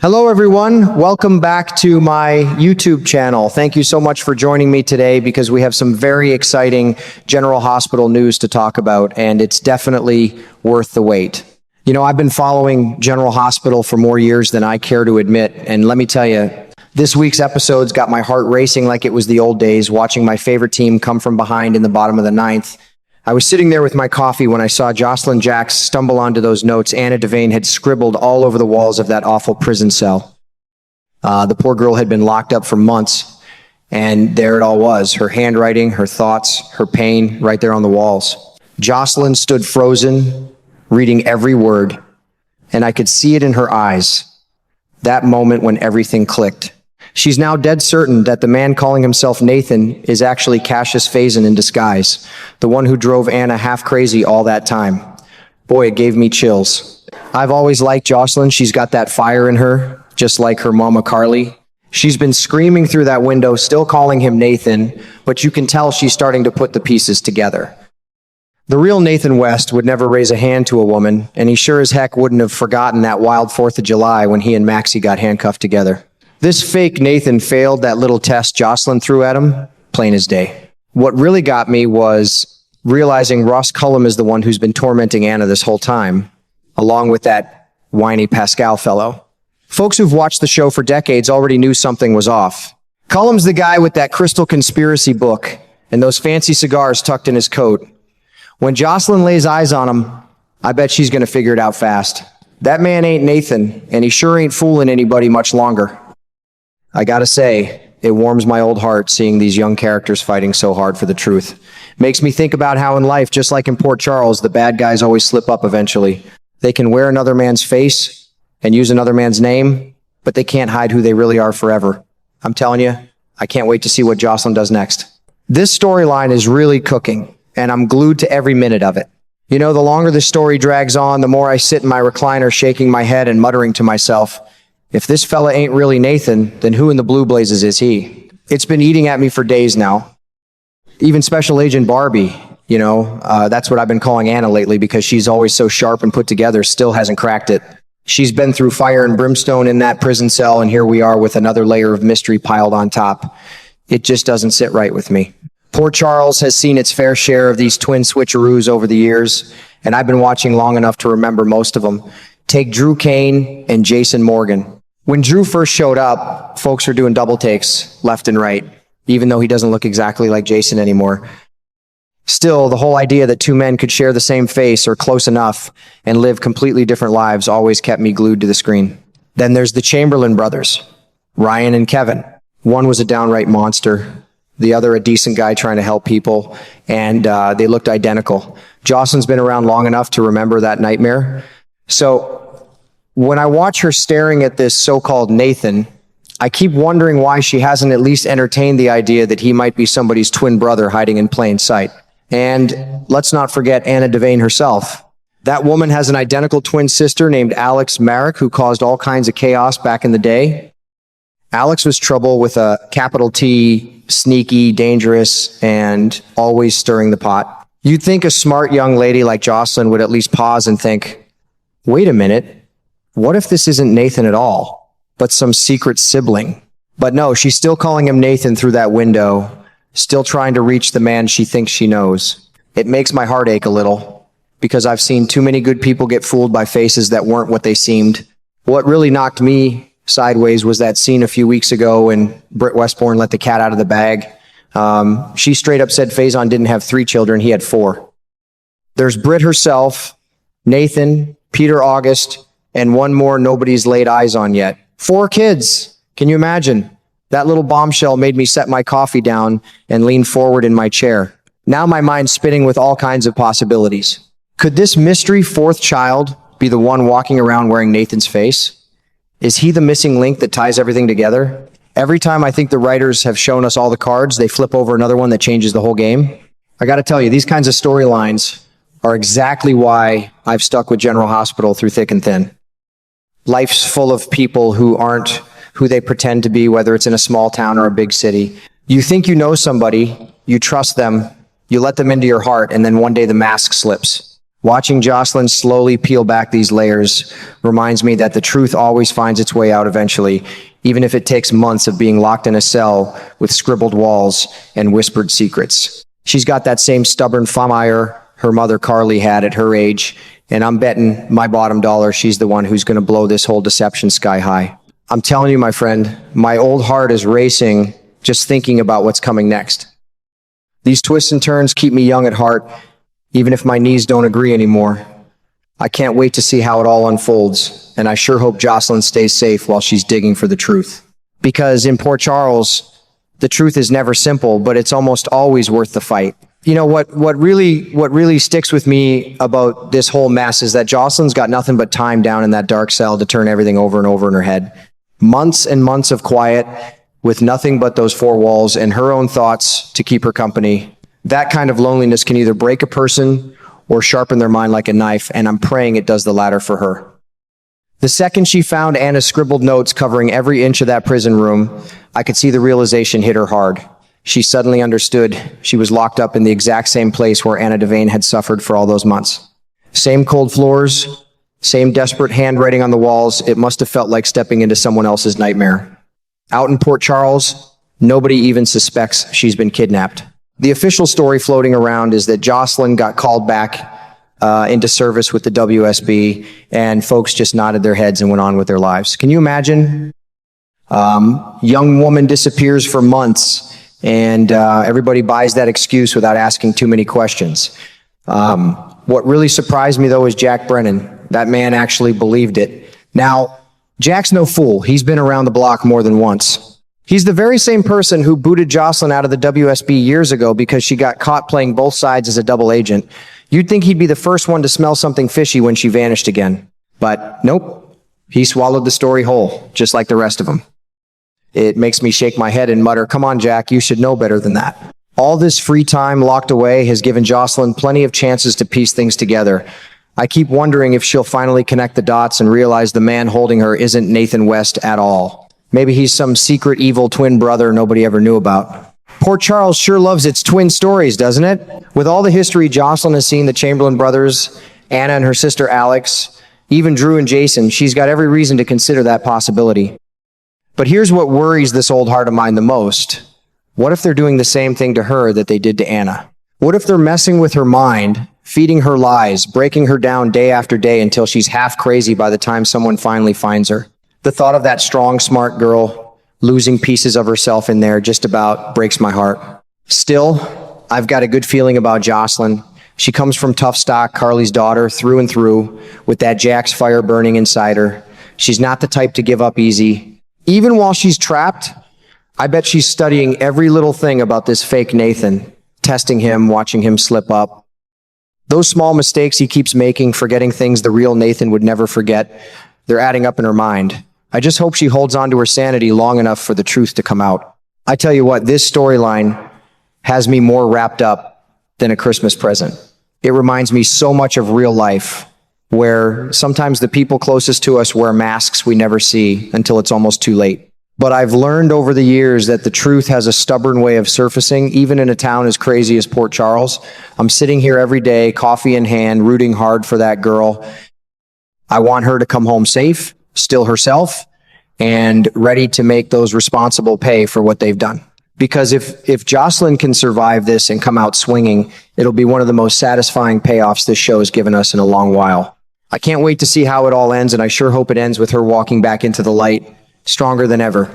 Hello everyone, welcome back to my YouTube channel. Thank you so much for joining me today because we have some very exciting General Hospital news to talk about, and it's definitely worth the wait. You know, I've been following General Hospital for more years than I care to admit, and let me tell you, this week's episodes got my heart racing like it was the old days, watching my favorite team come from behind in the bottom of the ninth. I was sitting there with my coffee when I saw Jocelyn Jacks stumble onto those notes Anna Devane had scribbled all over the walls of that awful prison cell. The poor girl had been locked up for months, and there it all was, her handwriting, her thoughts, her pain, right there on the walls. Jocelyn stood frozen, reading every word, and I could see it in her eyes, that moment when everything clicked. She's now dead certain that the man calling himself Nathan is actually Cassius Faison in disguise, the one who drove Anna half crazy all that time. Boy, it gave me chills. I've always liked Jocelyn. She's got that fire in her, just like her mama Carly. She's been screaming through that window, still calling him Nathan, but you can tell she's starting to put the pieces together. The real Nathan West would never raise a hand to a woman, and he sure as heck wouldn't have forgotten that wild 4th of July when he and Maxie got handcuffed together. This fake Nathan failed that little test Jocelyn threw at him, plain as day. What really got me was realizing Ross Cullum is the one who's been tormenting Anna this whole time, along with that whiny Pascal fellow. Folks who've watched the show for decades already knew something was off. Cullum's the guy with that crystal conspiracy book and those fancy cigars tucked in his coat. When Jocelyn lays eyes on him, I bet she's going to figure it out fast. That man ain't Nathan, and he sure ain't fooling anybody much longer. I gotta say, it warms my old heart seeing these young characters fighting so hard for the truth. Makes me think about how in life, just like in Port Charles, the bad guys always slip up eventually. They can wear another man's face and use another man's name, but they can't hide who they really are forever. I'm telling you, I can't wait to see what Jocelyn does next. This storyline is really cooking, and I'm glued to every minute of it. You know, the longer the story drags on, the more I sit in my recliner shaking my head and muttering to myself, if this fella ain't really Nathan, then who in the blue blazes is he? It's been eating at me for days now. Even Special Agent Barbie, that's what I've been calling Anna lately because she's always so sharp and put together, still hasn't cracked it. She's been through fire and brimstone in that prison cell, and here we are with another layer of mystery piled on top. It just doesn't sit right with me. Port Charles has seen its fair share of these twin switcheroos over the years, and I've been watching long enough to remember most of them. Take Drew Kane and Jason Morgan. When Drew first showed up, folks were doing double takes left and right, even though he doesn't look exactly like Jason anymore. Still, the whole idea that two men could share the same face or close enough and live completely different lives always kept me glued to the screen. Then there's the Chamberlain brothers, Ryan and Kevin. One was a downright monster, the other a decent guy trying to help people, and they looked identical. Jocelyn's been around long enough to remember that nightmare. So when I watch her staring at this so-called Nathan, I keep wondering why she hasn't at least entertained the idea that he might be somebody's twin brother hiding in plain sight. And let's not forget Anna Devane herself. That woman has an identical twin sister named Alex Merrick who caused all kinds of chaos back in the day. Alex was trouble with a capital T, sneaky, dangerous, and always stirring the pot. You'd think a smart young lady like Jocelyn would at least pause and think, wait a minute, what if this isn't Nathan at all, but some secret sibling? But no, she's still calling him Nathan through that window, still trying to reach the man she thinks she knows. It makes my heart ache a little, because I've seen too many good people get fooled by faces that weren't what they seemed. What really knocked me sideways was that scene a few weeks ago when Britt Westbourne let the cat out of the bag. She straight up said Faison didn't have 3 children, he had 4. There's Britt herself, Nathan, Peter August, and one more nobody's laid eyes on yet. 4 kids. Can you imagine? That little bombshell made me set my coffee down and lean forward in my chair. Now my mind's spinning with all kinds of possibilities. Could this mystery 4th child be the one walking around wearing Nathan's face? Is he the missing link that ties everything together? Every time I think the writers have shown us all the cards, they flip over another one that changes the whole game. I gotta tell you, these kinds of storylines are exactly why I've stuck with General Hospital through thick and thin. Life's full of people who aren't who they pretend to be, whether it's in a small town or a big city. You think you know somebody, you trust them, you let them into your heart, and then one day the mask slips. Watching Jocelyn slowly peel back these layers reminds me that the truth always finds its way out eventually, even if it takes months of being locked in a cell with scribbled walls and whispered secrets. She's got that same stubborn fire her mother Carly had at her age, and I'm betting my bottom dollar she's the one who's going to blow this whole deception sky high. I'm telling you, my friend, my old heart is racing just thinking about what's coming next. These twists and turns keep me young at heart, even if my knees don't agree anymore. I can't wait to see how it all unfolds, and I sure hope Jocelyn stays safe while she's digging for the truth. Because in Port Charles, the truth is never simple, but it's almost always worth the fight. You know, what really sticks with me about this whole mess is that Jocelyn's got nothing but time down in that dark cell to turn everything over and over in her head. Months and months of quiet with nothing but those four walls and her own thoughts to keep her company. That kind of loneliness can either break a person or sharpen their mind like a knife, and I'm praying it does the latter for her. The second she found Anna's scribbled notes covering every inch of that prison room, I could see the realization hit her hard. She suddenly understood she was locked up in the exact same place where Anna Devane had suffered for all those months. Same cold floors, same desperate handwriting on the walls. It must have felt like stepping into someone else's nightmare. Out in Port Charles, nobody even suspects she's been kidnapped. The official story floating around is that Jocelyn got called back into service with the WSB, and folks just nodded their heads and went on with their lives. Can you imagine? Young woman disappears for months, and everybody buys that excuse without asking too many questions. What really surprised me, though, is Jack Brennan. That man actually believed it. Now, Jack's no fool. He's been around the block more than once. He's the very same person who booted Jocelyn out of the WSB years ago because she got caught playing both sides as a double agent. You'd think he'd be the first one to smell something fishy when she vanished again. But nope, he swallowed the story whole, just like the rest of them. It makes me shake my head and mutter, "Come on, Jack, you should know better than that." All this free time locked away has given Jocelyn plenty of chances to piece things together. I keep wondering if she'll finally connect the dots and realize the man holding her isn't Nathan West at all. Maybe he's some secret evil twin brother nobody ever knew about. Port Charles sure loves its twin stories, doesn't it? With all the history Jocelyn has seen the Chamberlain brothers, Anna and her sister Alex, even Drew and Jason, she's got every reason to consider that possibility. But here's what worries this old heart of mine the most. What if they're doing the same thing to her that they did to Anna? What if they're messing with her mind, feeding her lies, breaking her down day after day until she's half crazy by the time someone finally finds her? The thought of that strong, smart girl losing pieces of herself in there just about breaks my heart. Still, I've got a good feeling about Jocelyn. She comes from tough stock, Carly's daughter, through and through, with that Jack's fire burning inside her. She's not the type to give up easy. Even while she's trapped, I bet she's studying every little thing about this fake Nathan, testing him, watching him slip up. Those small mistakes he keeps making, forgetting things the real Nathan would never forget, they're adding up in her mind. I just hope she holds on to her sanity long enough for the truth to come out. I tell you what, this storyline has me more wrapped up than a Christmas present. It reminds me so much of real life, where sometimes the people closest to us wear masks we never see until it's almost too late. But I've learned over the years that the truth has a stubborn way of surfacing, even in a town as crazy as Port Charles. I'm sitting here every day, coffee in hand, rooting hard for that girl. I want her to come home safe, still herself, and ready to make those responsible pay for what they've done. Because if Jocelyn can survive this and come out swinging, it'll be one of the most satisfying payoffs this show has given us in a long while. I can't wait to see how it all ends, and I sure hope it ends with her walking back into the light, stronger than ever.